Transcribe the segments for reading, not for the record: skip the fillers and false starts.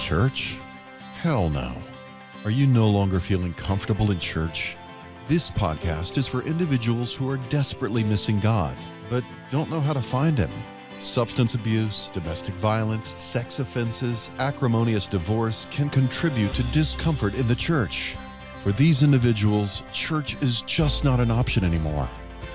church? Hell no. Are you no longer feeling comfortable in church? This podcast is for individuals who are desperately missing God, but don't know how to find Him. Substance abuse, domestic violence, sex offenses, acrimonious divorce can contribute to discomfort in the church. For these individuals, church is just not an option anymore.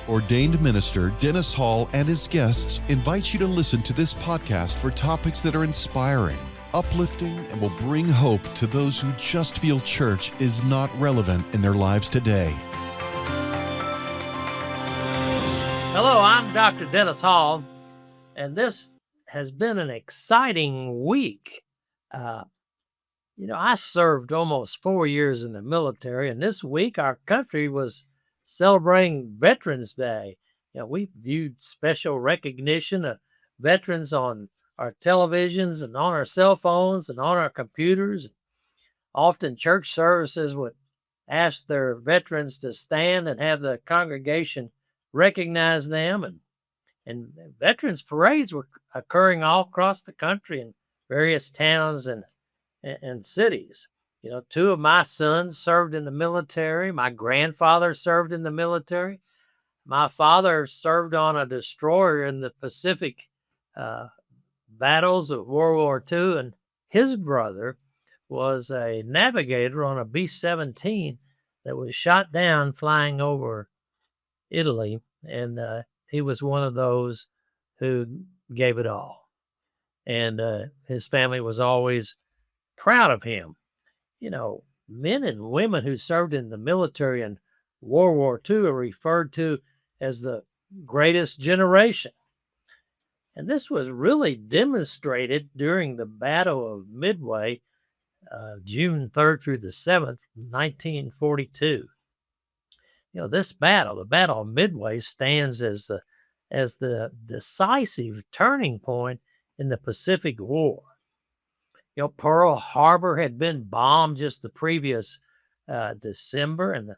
Ordained minister Dennis Hall and his guests invite you to listen to this podcast for topics that are inspiring, uplifting, and will bring hope to those who just feel church is not relevant in their lives today. Hello, I'm Dr. Dennis Hall, and this has been an exciting week. I served almost 4 years in the military, and this week our country was celebrating Veterans Day. We viewed special recognition of veterans on our televisions and on our cell phones and on our computers. Often church services would ask their veterans to stand and have the congregation recognize them. And veterans parades were occurring all across the country in various towns and cities. Two of my sons served in the military. My grandfather served in the military. My father served on a destroyer in the Pacific battles of World War II, and his brother was a navigator on a B-17 that was shot down flying over Italy, and he was one of those who gave it all. And his family was always proud of him. Men and women who served in the military in World War II are referred to as the greatest generation. And this was really demonstrated during the Battle of Midway, June 3rd through the 7th, 1942. This battle, the Battle of Midway, stands as the decisive turning point in the Pacific War. Pearl Harbor had been bombed just the previous December, and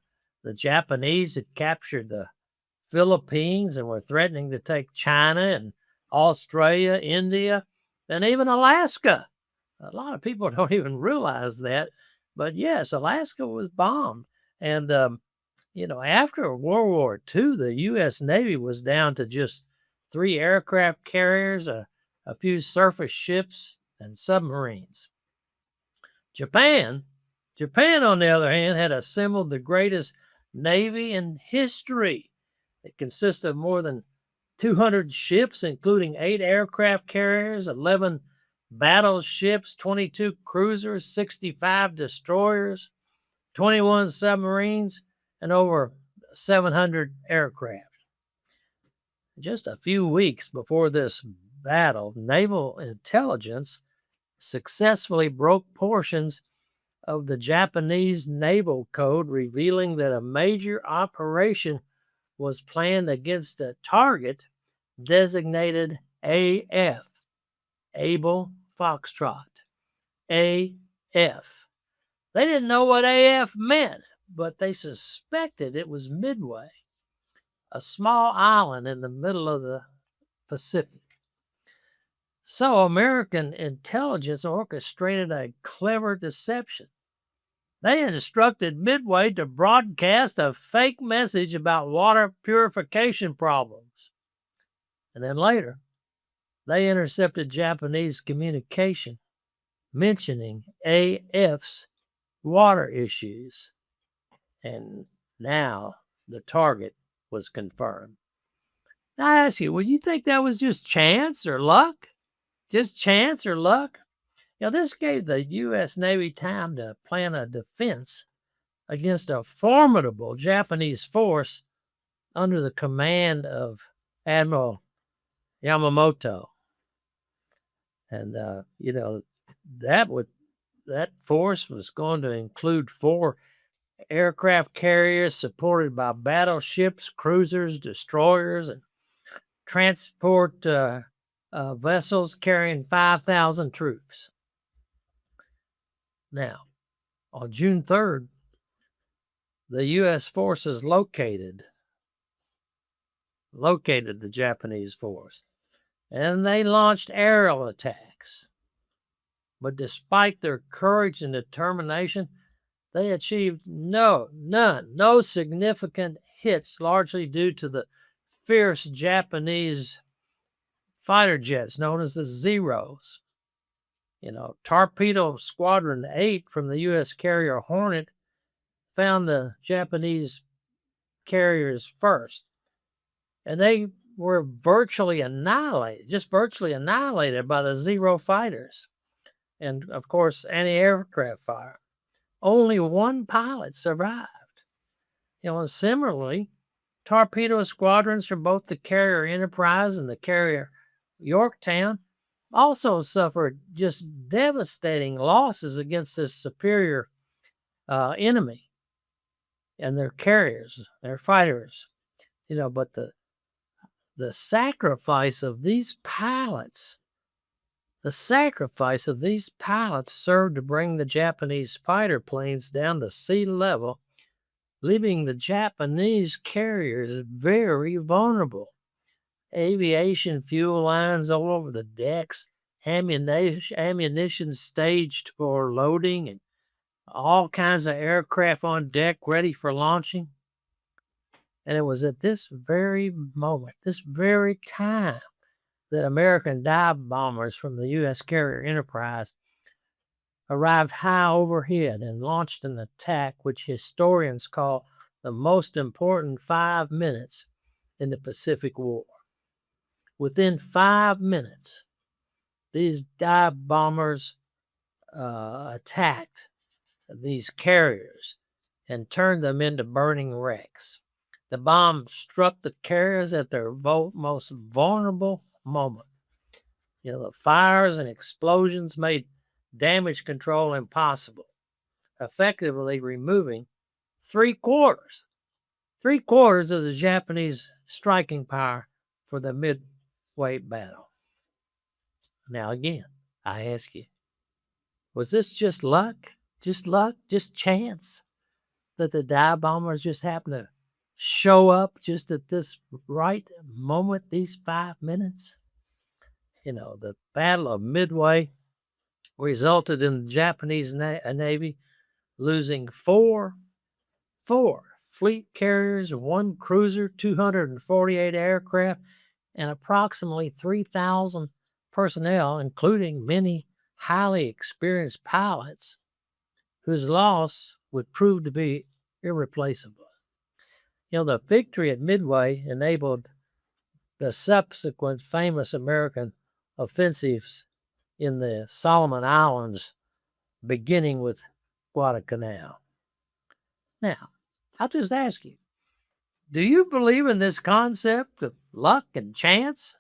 the Japanese had captured the Philippines and were threatening to take China and Australia, India, and even Alaska. A lot of people don't even realize that, but yes, Alaska was bombed. And, after World War II, the U.S. Navy was down to just 3 aircraft carriers, a few surface ships, and submarines. Japan, on the other hand, had assembled the greatest navy in history. It consists of more than 200 ships, including 8 aircraft carriers, 11 battleships, 22 cruisers, 65 destroyers, 21 submarines, and over 700 aircraft. Just a few weeks before this battle, naval intelligence successfully broke portions of the Japanese naval code, revealing that a major operation was planned against a target designated AF, Able Foxtrot, AF. They didn't know what AF meant, but they suspected it was Midway, a small island in the middle of the Pacific. So American intelligence orchestrated a clever deception. They instructed Midway to broadcast a fake message about water purification problems. And then later, they intercepted Japanese communication mentioning AF's water issues. And now the target was confirmed. Now I ask you, would you think that was just chance or luck? Just chance or luck? This gave the U.S. Navy time to plan a defense against a formidable Japanese force under the command of Admiral Yamamoto. And, that force was going to include 4 aircraft carriers supported by battleships, cruisers, destroyers, and transport vessels carrying 5,000 troops. Now, on June 3rd, the U.S. forces located the Japanese force, and they launched aerial attacks. But despite their courage and determination, they achieved no significant hits, largely due to the fierce Japanese fighter jets known as the Zeros. Torpedo Squadron 8 from the U.S. carrier Hornet found the Japanese carriers first, and they were virtually annihilated by the Zero fighters. And, of course, anti-aircraft fire. Only one pilot survived. And similarly, torpedo squadrons from both the carrier Enterprise and the carrier Yorktown also suffered just devastating losses against this superior enemy and their carriers, their fighters. But the sacrifice of these pilots served to bring the Japanese fighter planes down to sea level, leaving the Japanese carriers very vulnerable. Aviation fuel lines all over the decks, ammunition staged for loading, and all kinds of aircraft on deck ready for launching. And it was at this very moment, this very time, that American dive bombers from the U.S. carrier Enterprise arrived high overhead and launched an attack which historians call the most important 5 minutes in the Pacific War. Within 5 minutes, these dive bombers attacked these carriers and turned them into burning wrecks. The bomb struck the carriers at their most vulnerable moment. The fires and explosions made damage control impossible, effectively removing three-quarters of the Japanese striking power for the midway battle. Now again, I ask you, was this just luck? Just chance that the dive bombers just happened to show up just at this right moment, these 5 minutes? The Battle of Midway resulted in the Japanese Navy losing four fleet carriers, 1 cruiser, 248 aircraft, and approximately 3,000 personnel, including many highly experienced pilots whose loss would prove to be irreplaceable. The victory at Midway enabled the subsequent famous American offensives in the Solomon Islands, beginning with Guadalcanal. Now, I'll just ask you, do you believe in this concept of luck and chance?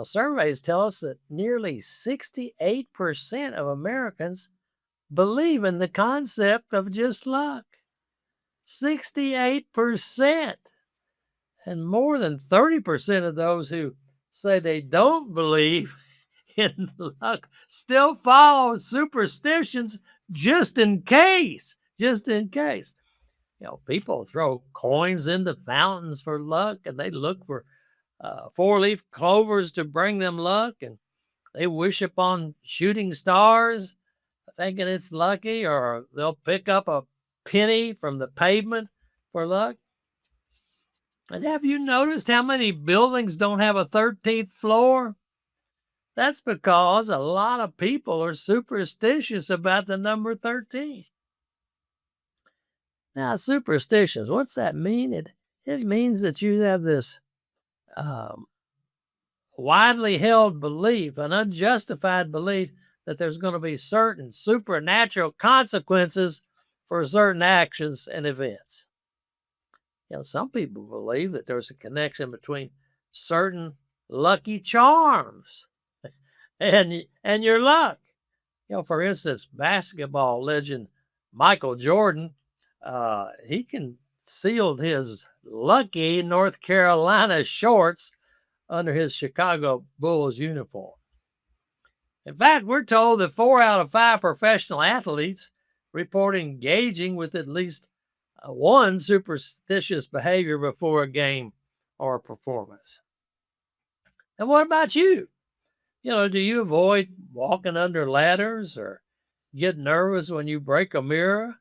Surveys tell us that nearly 68% of Americans believe in the concept of just luck. 68%. And more than 30% of those who say they don't believe in luck still follow superstitions just in case. People throw coins into fountains for luck, and they look for 4-leaf clovers to bring them luck, and they wish upon shooting stars thinking it's lucky, or they'll pick up a penny from the pavement for luck. And have you noticed how many buildings don't have a 13th floor? That's because a lot of people are superstitious about the number 13. Now, superstitious, what's that mean? It means that you have this widely held belief, an unjustified belief, that there's going to be certain supernatural consequences for certain actions and events. Some people believe that there's a connection between certain lucky charms and your luck. For instance, basketball legend Michael Jordan, he concealed his lucky North Carolina shorts under his Chicago Bulls uniform. In fact, we're told that 4 out of 5 professional athletes report engaging with at least one superstitious behavior before a game or a performance. And what about you? Do you avoid walking under ladders or get nervous when you break a mirror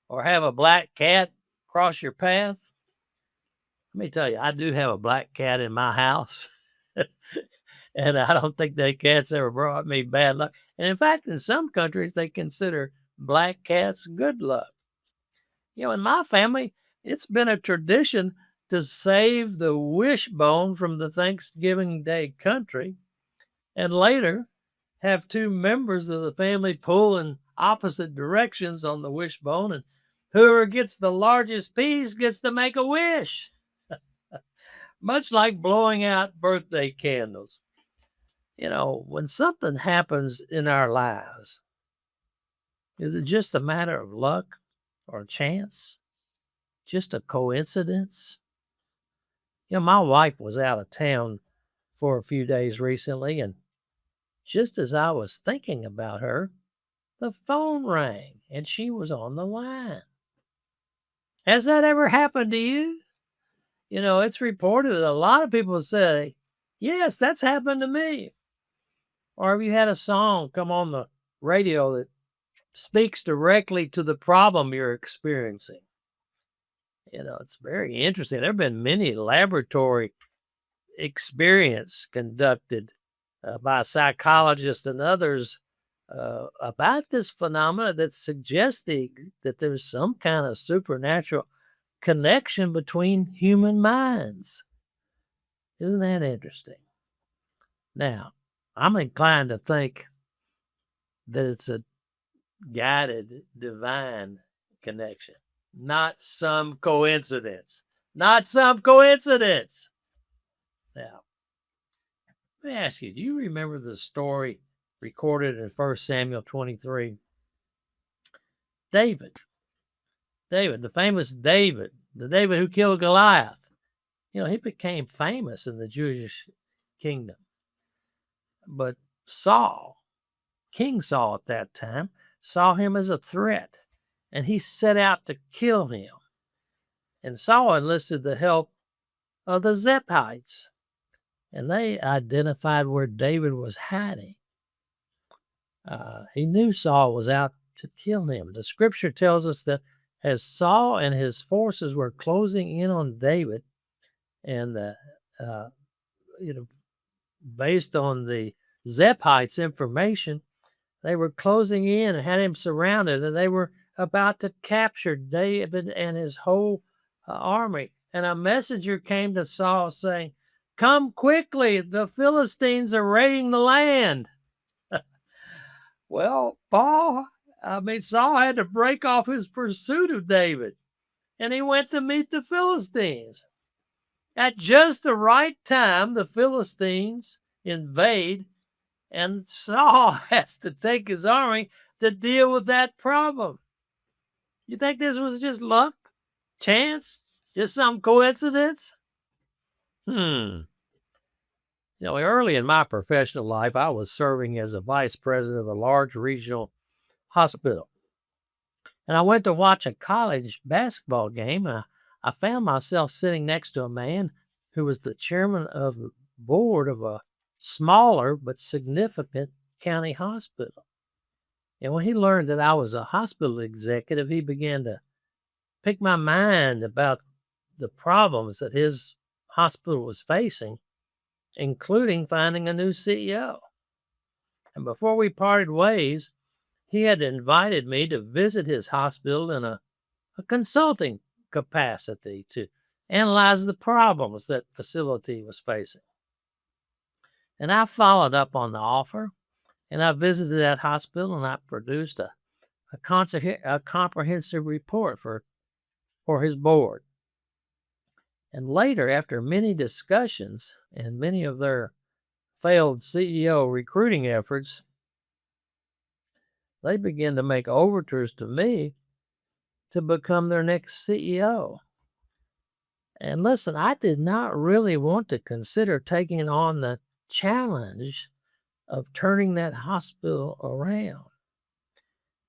or have a black cat cross your path? Let me tell you, I do have a black cat in my house. And I don't think that cat's ever brought me bad luck. And in fact, in some countries, they consider black cats good luck. In my family, it's been a tradition to save the wishbone from the Thanksgiving Day country and later have two members of the family pull in opposite directions on the wishbone, and whoever gets the largest piece gets to make a wish, much like blowing out birthday candles. When something happens in our lives, is it just a matter of luck or chance? Just a coincidence? My wife was out of town for a few days recently, and just as I was thinking about her, the phone rang and she was on the line. Has that ever happened to you? It's reported that a lot of people say, yes, that's happened to me. Or have you had a song come on the radio that speaks directly to the problem you're experiencing? It's very interesting. There have been many laboratory experiments conducted by psychologists and others about this phenomena that suggests that there's some kind of supernatural connection between human minds. Isn't that interesting? Now, I'm inclined to think that it's a guided divine connection, not some coincidence. Not some coincidence. Now, let me ask you, do you remember the story recorded in 1 Samuel 23? David, the famous David, the David who killed Goliath. He became famous in the Jewish kingdom. But Saul, King Saul at that time, saw him as a threat, and he set out to kill him. And Saul enlisted the help of the Ziphites, and they identified where David was hiding. He knew Saul was out to kill him. The scripture tells us that as Saul and his forces were closing in on David, and based on the Ziphites' information, they were closing in and had him surrounded, and they were about to capture David and his whole army. And a messenger came to Saul saying, "Come quickly, the Philistines are raiding the land." Well, Saul had to break off his pursuit of David, and he went to meet the Philistines. At just the right time, the Philistines invade, and Saul has to take his army to deal with that problem. You think this was just luck? Chance? Just some coincidence? Early in my professional life, I was serving as a vice president of a large regional hospital. And I went to watch a college basketball game, and I found myself sitting next to a man who was the chairman of the board of a smaller but significant county hospital. And when he learned that I was a hospital executive, he began to pick my mind about the problems that his hospital was facing, including finding a new CEO. And before we parted ways, he had invited me to visit his hospital in a consulting capacity to analyze the problems that facility was facing. And I followed up on the offer, and I visited that hospital, and I produced a comprehensive report for his board. And later, after many discussions and many of their failed CEO recruiting efforts, they began to make overtures to me to become their next CEO. And listen, I did not really want to consider taking on the challenge of turning that hospital around.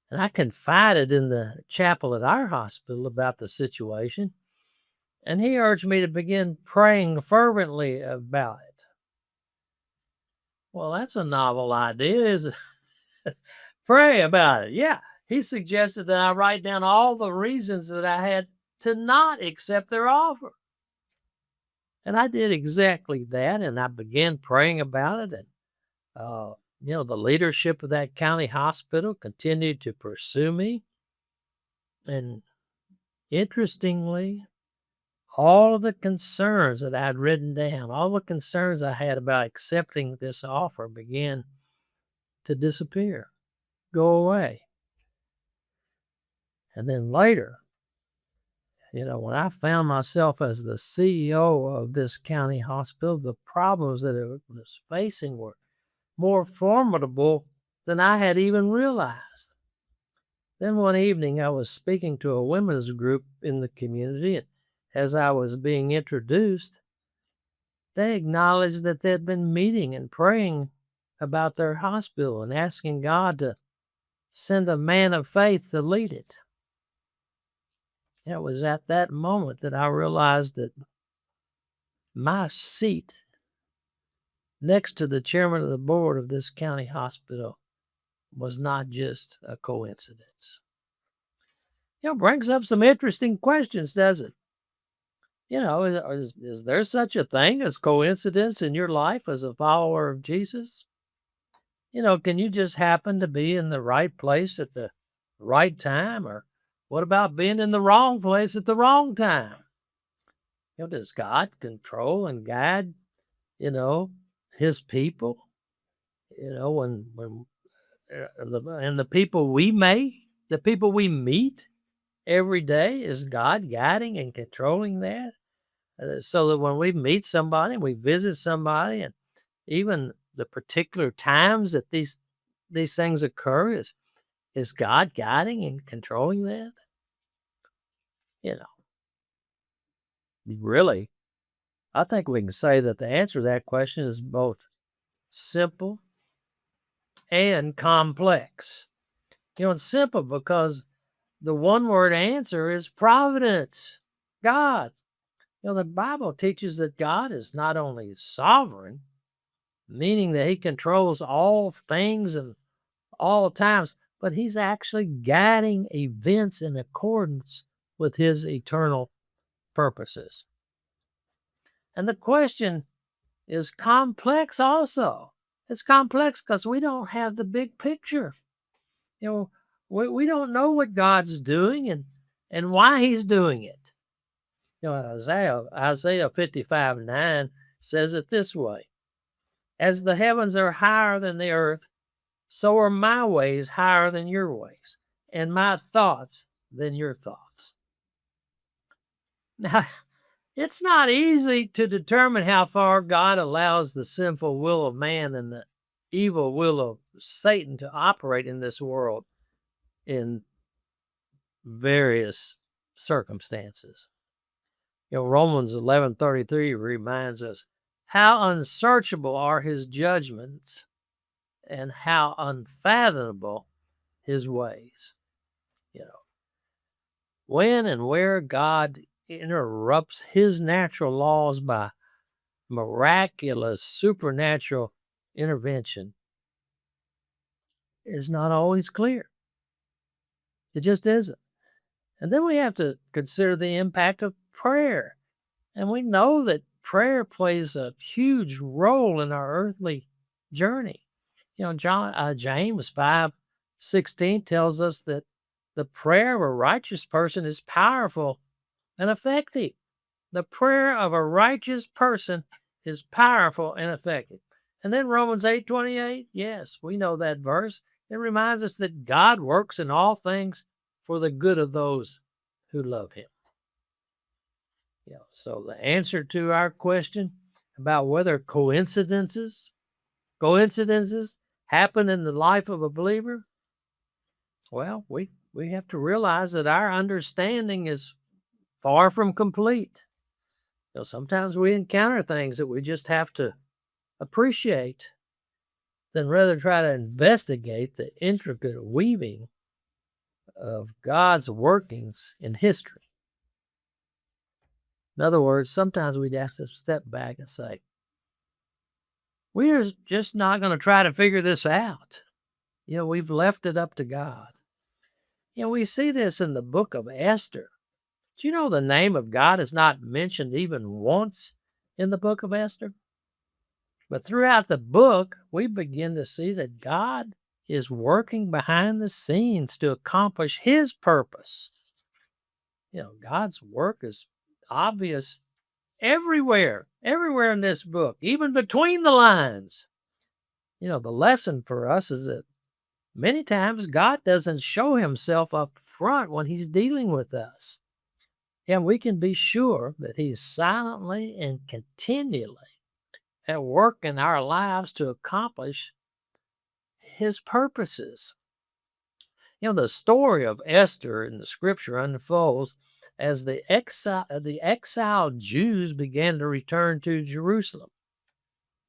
And I confided in the chaplain at our hospital about the situation, and he urged me to begin praying fervently about it. Well, that's a novel idea. Is pray about it. Yeah. He suggested that I write down all the reasons that I had to not accept their offer. And I did exactly that. And I began praying about it. And, the leadership of that county hospital continued to pursue me. And interestingly, all of the concerns that I'd written down, all the concerns I had about accepting this offer began to disappear, go away. And then later, when I found myself as the CEO of this county hospital, the problems that it was facing were more formidable than I had even realized. Then one evening, I was speaking to a women's group in the community, and as I was being introduced, they acknowledged that they'd been meeting and praying about their hospital and asking God to send a man of faith to lead it. It was at that moment that I realized that my seat next to the chairman of the board of this county hospital was not just a coincidence. Brings up some interesting questions, doesn't it? Is there such a thing as coincidence in your life as a follower of Jesus? Can you just happen to be in the right place at the right time? Or what about being in the wrong place at the wrong time? Does God control and guide, his people? And the people we meet every day, is God guiding and controlling that? So that when we meet somebody, we visit somebody, and even the particular times that these things occur, is God guiding and controlling that? Really, I think we can say that the answer to that question is both simple and complex. It's simple because the one word answer is providence, God. The Bible teaches that God is not only sovereign, meaning that he controls all things and all times, but he's actually guiding events in accordance with his eternal purposes. And the question is complex also. It's complex because we don't have the big picture. We don't know what God's doing and why he's doing it. Isaiah 55:9 says it this way: as the heavens are higher than the earth, so are my ways higher than your ways, and my thoughts than your thoughts. Now, it's not easy to determine how far God allows the sinful will of man and the evil will of Satan to operate in this world in various circumstances. Romans 11:33 reminds us how unsearchable are his judgments and how unfathomable his ways. When and where God interrupts his natural laws by miraculous supernatural intervention is not always clear. It just isn't. And then we have to consider the impact of prayer. And we know that prayer plays a huge role in our earthly journey. James 5:16 tells us that the prayer of a righteous person is powerful and effective. The prayer of a righteous person is powerful and effective. And then Romans 8:28, yes, we know that verse. It reminds us that God works in all things for the good of those who love him. So the answer to our question about whether coincidences happen in the life of a believer, well, we have to realize that our understanding is far from complete. Sometimes we encounter things that we just have to appreciate, than rather try to investigate the intricate weaving of God's workings in history. In other words, sometimes we'd have to step back and say, we're just not going to try to figure this out. We've left it up to God. We see this in the book of Esther. Do you know the name of God is not mentioned even once in the book of Esther? But throughout the book, we begin to see that God is working behind the scenes to accomplish his purpose. God's work is obvious everywhere in this book, even between the lines. The lesson for us is that many times God doesn't show himself up front when he's dealing with us. And we can be sure that he's silently and continually at work in our lives to accomplish his purposes. The story of Esther in the scripture unfolds as the exiled Jews began to return to Jerusalem.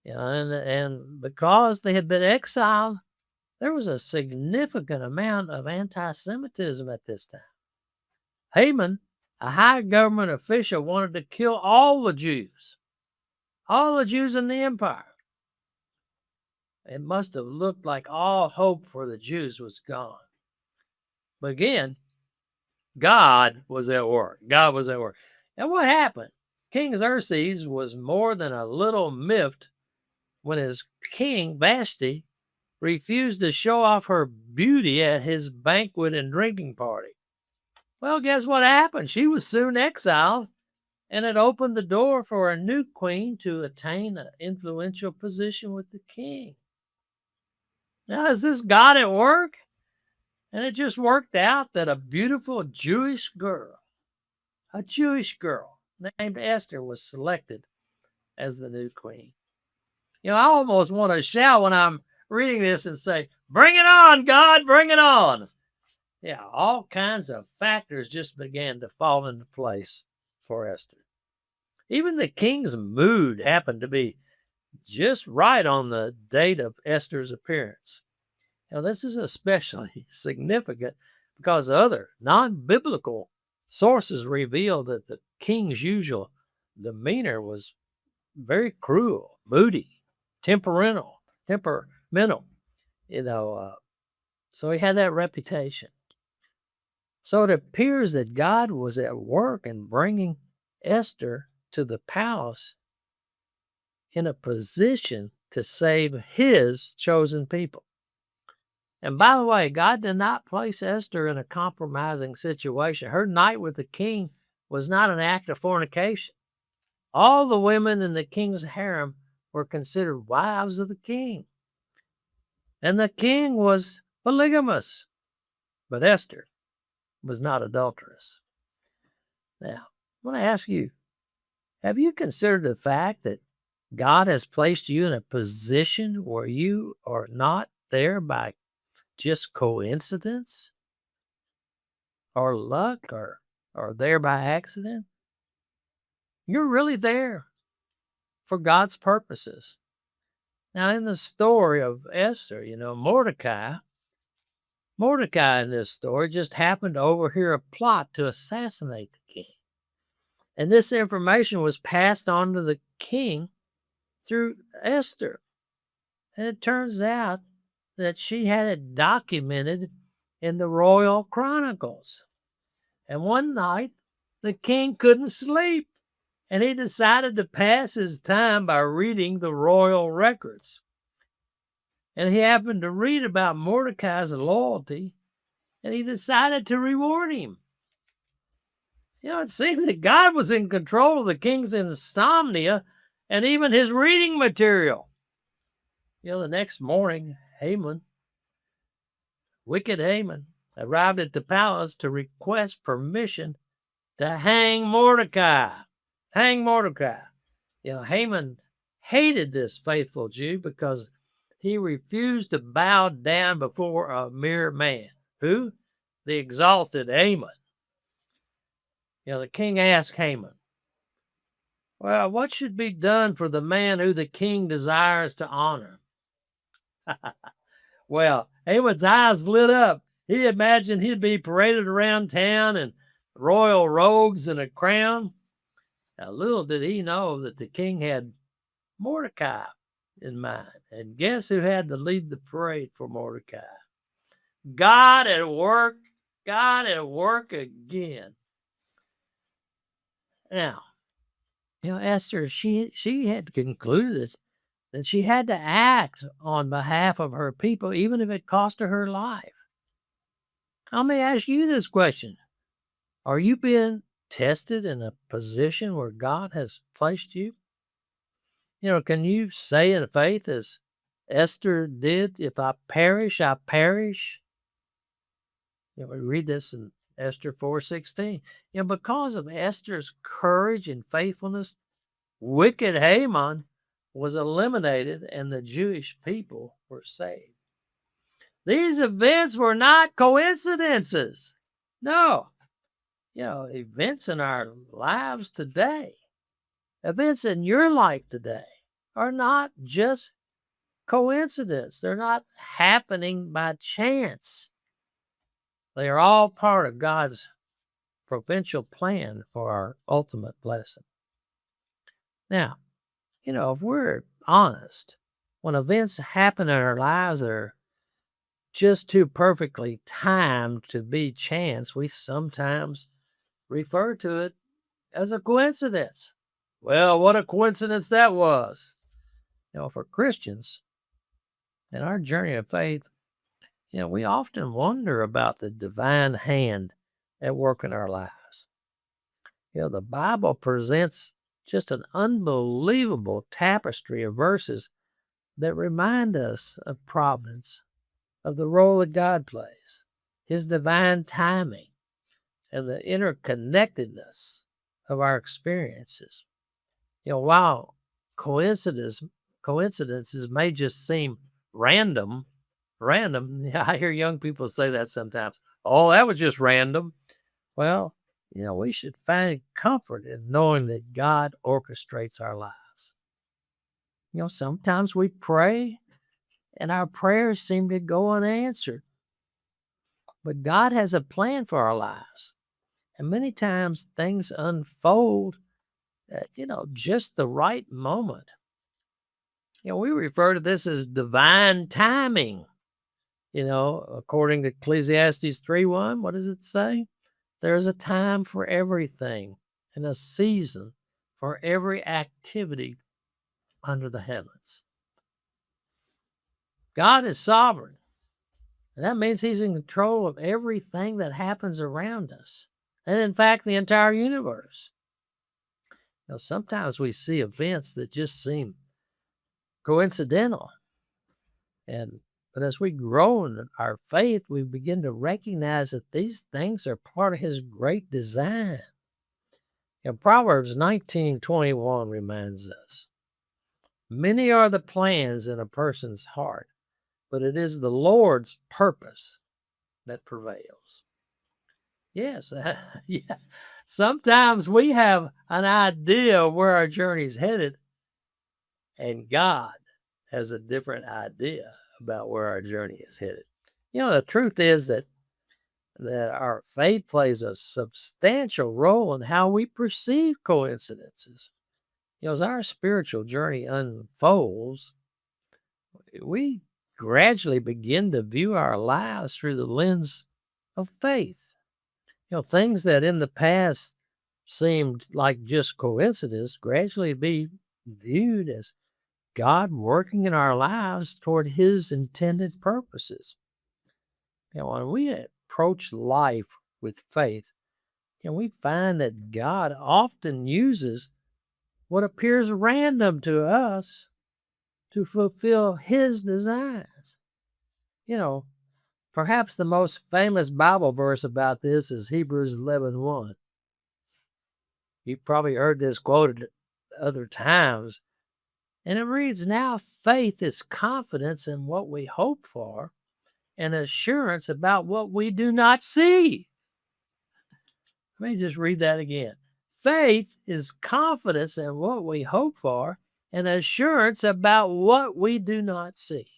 And because they had been exiled, there was a significant amount of anti-Semitism at this time. Haman, a high government official, wanted to kill all the Jews in the empire. It must have looked like all hope for the Jews was gone. But again, God was at work. And what happened? King Xerxes was more than a little miffed when his king Vashti refused to show off her beauty at his banquet and drinking party. Well, guess what happened? She was soon exiled, and it opened the door for a new queen to attain an influential position with the king. Now, is this God at work? And it just worked out that a beautiful Jewish girl named Esther, was selected as the new queen. I almost want to shout when I'm reading this and say, "Bring it on, God, bring it on." All kinds of factors just began to fall into place for Esther. Even the king's mood happened to be just right on the date of Esther's appearance. This is especially significant because other non-biblical sources reveal that the king's usual demeanor was very cruel, moody, temperamental. So he had that reputation. So it appears that God was at work in bringing Esther to the palace in a position to save his chosen people. And by the way, God did not place Esther in a compromising situation. Her night with the king was not an act of fornication. All the women in the king's harem were considered wives of the king. And the king was polygamous, but Esther was not adulterous. Now, I want to ask you, have you considered the fact that God has placed you in a position where you are not there by just coincidence or luck or there by accident? You're really there for God's purposes. Now, in the story of Esther, Mordecai in this story just happened to overhear a plot to assassinate the king. And this information was passed on to the king through Esther. And it turns out that she had it documented in the royal chronicles. And one night, the king couldn't sleep, and he decided to pass his time by reading the royal records. And he happened to read about Mordecai's loyalty, and he decided to reward him. It seemed that God was in control of the king's insomnia and even his reading material. The next morning, wicked Haman, arrived at the palace to request permission to hang Mordecai. Haman hated this faithful Jew because he refused to bow down before a mere man. Who? The exalted Haman. The king asked Haman, "Well, what should be done for the man who the king desires to honor?" Well, Haman's eyes lit up. He imagined he'd be paraded around town in royal robes and a crown. Now, little did he know that the king had Mordecai in mind. And guess who had to lead the parade for Mordecai? God at work. God at work again. Now, Esther, she had concluded that she had to act on behalf of her people, even if it cost her her life. Let me ask you this question. Are you being tested in a position where God has placed you? Can you say in faith as Esther did, if I perish, I perish? We read this in Esther 4:16. Because of Esther's courage and faithfulness, wicked Haman was eliminated and the Jewish people were saved. These events were not coincidences. No. Events in our lives today, events in your life today are not just coincidence. They're not happening by chance. They are all part of God's providential plan for our ultimate blessing. Now, if we're honest, when events happen in our lives that are just too perfectly timed to be chance, we sometimes refer to it as a coincidence. Well, what a coincidence that was. For Christians in our journey of faith, we often wonder about the divine hand at work in our lives. The Bible presents just an unbelievable tapestry of verses that remind us of providence, of the role that God plays, his divine timing, and the interconnectedness of our experiences. While coincidences may just seem random, I hear young people say that sometimes. Oh, that was just random. Well, we should find comfort in knowing that God orchestrates our lives. Sometimes we pray and our prayers seem to go unanswered. But God has a plan for our lives. And many times things unfold at, just the right moment. We refer to this as divine timing. According to Ecclesiastes 3:1, what does it say? There's a time for everything and a season for every activity under the heavens. God is sovereign. And that means he's in control of everything that happens around us. And in fact, the entire universe. Sometimes we see events that just seem coincidental. But as we grow in our faith, we begin to recognize that these things are part of his great design. Proverbs 19:21 reminds us, many are the plans in a person's heart, but it is the Lord's purpose that prevails. Yes, yeah. Sometimes we have an idea of where our journey is headed, and God has a different idea about where our journey is headed. The truth is that our faith plays a substantial role in how we perceive coincidences. As our spiritual journey unfolds, we gradually begin to view our lives through the lens of faith. Things that in the past seemed like just coincidence gradually be viewed as God working in our lives toward his intended purposes. When we approach life with faith, we find that God often uses what appears random to us to fulfill his designs. Perhaps the most famous Bible verse about this is Hebrews 11:1. You've probably heard this quoted other times. And it reads, now faith is confidence in what we hope for and assurance about what we do not see. Let me just read that again. Faith is confidence in what we hope for and assurance about what we do not see.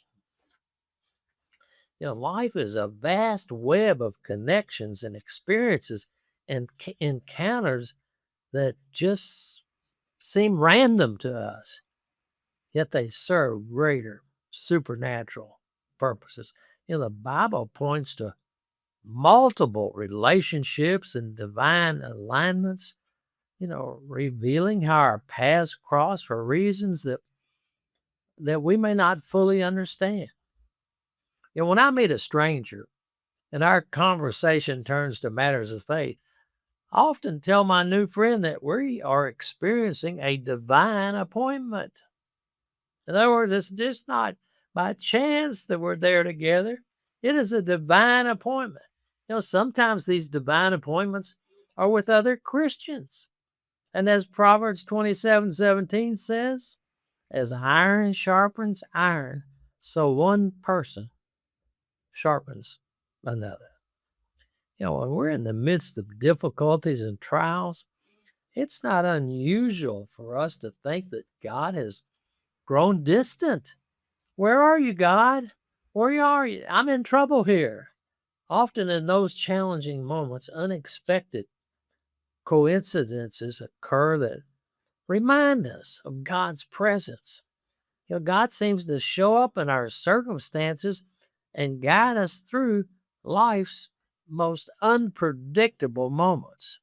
Life is a vast web of connections and experiences and encounters that just seem random to us. yet they serve greater supernatural purposes. The Bible points to multiple relationships and divine alignments, revealing how our paths cross for reasons that we may not fully understand. When I meet a stranger and our conversation turns to matters of faith, I often tell my new friend that we are experiencing a divine appointment. In other words, it's just not by chance that we're there together. It is a divine appointment. Sometimes these divine appointments are with other Christians. And as Proverbs 27:17 says, as iron sharpens iron, so one person sharpens another. When we're in the midst of difficulties and trials, it's not unusual for us to think that God has grown distant. Where are you, God? Where are you? I'm in trouble here. Often in those challenging moments, unexpected coincidences occur that remind us of God's presence. God seems to show up in our circumstances and guide us through life's most unpredictable moments.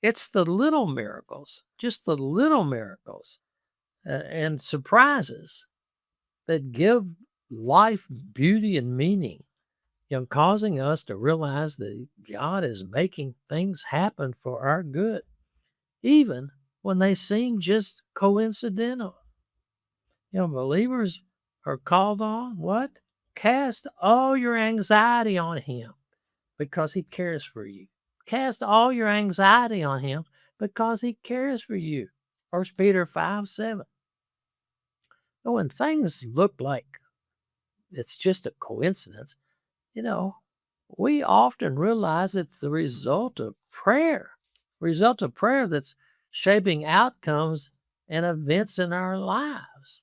It's the little miracles, just the little miracles and surprises that give life beauty and meaning, causing us to realize that God is making things happen for our good, even when they seem just coincidental. Believers are called on what? Cast all your anxiety on Him because He cares for you. Cast all your anxiety on Him because He cares for you. 1 Peter 5:7. But when things look like it's just a coincidence, we often realize it's the result of prayer that's shaping outcomes and events in our lives.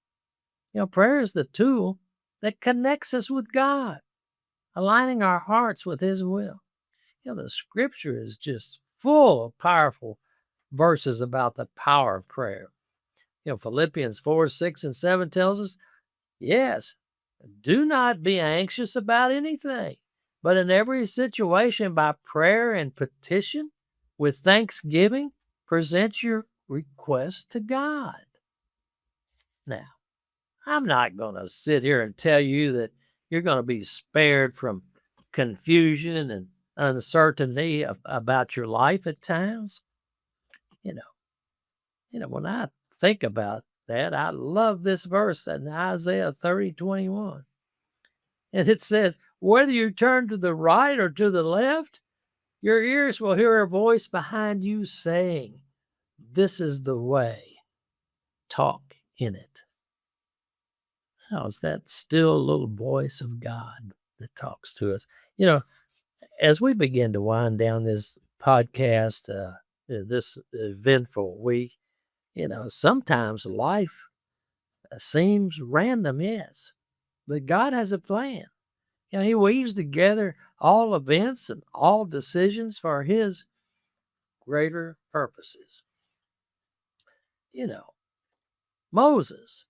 Prayer is the tool that connects us with God, aligning our hearts with His will. The scripture is just full of powerful verses about the power of prayer. Philippians 4:6-7 tells us, yes, do not be anxious about anything, but in every situation by prayer and petition, with thanksgiving, present your request to God. Now, I'm not going to sit here and tell you that you're going to be spared from confusion and uncertainty about your life at times. When I think about that, I love this verse in Isaiah 30:21. And it says, whether you turn to the right or to the left, your ears will hear a voice behind you saying, this is the way, talk in it. How's that still little voice of God that talks to us? As we begin to wind down this podcast, this eventful week, sometimes life seems random, yes, but God has a plan. He weaves together all events and all decisions for His greater purposes. Moses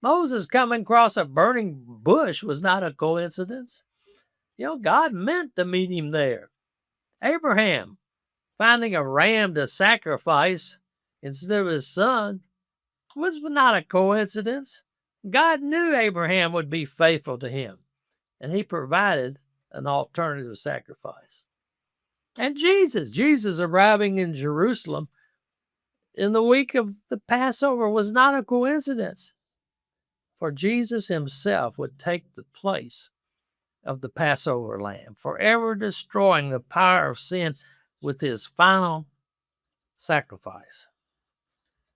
coming across a burning bush was not a coincidence. God meant to meet him there. Abraham finding a ram to sacrifice instead of his son was not a coincidence. God knew Abraham would be faithful to Him, and He provided an alternative sacrifice. And Jesus arriving in Jerusalem in the week of the Passover was not a coincidence, for Jesus Himself would take the place of the Passover lamb, forever destroying the power of sin with His final sacrifice.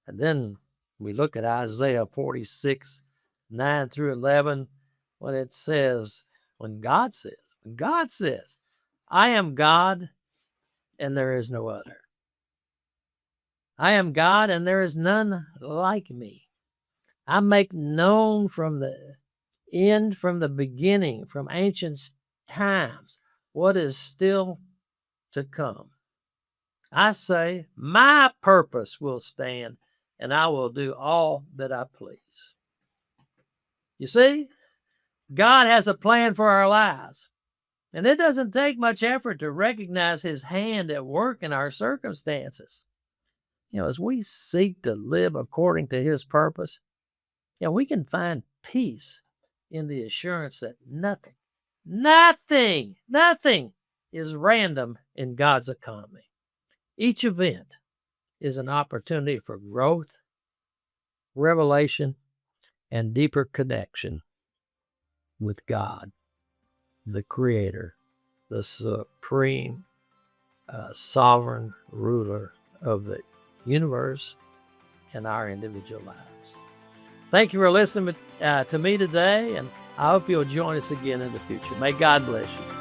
And then we look at Isaiah 46:9-11, when it says, when God says, I am God and there is no other. I am God and there is none like me. I make known from the end, from the beginning, from ancient times, what is still to come. I say, my purpose will stand, and I will do all that I please. You see, God has a plan for our lives, and it doesn't take much effort to recognize His hand at work in our circumstances. As we seek to live according to His purpose, we can find peace in the assurance that nothing is random in God's economy. Each event is an opportunity for growth, revelation, and deeper connection with God, the Creator, the supreme, sovereign ruler of the universe and our individual lives. Thank you for listening to me today, and I hope you'll join us again in the future. May God bless you.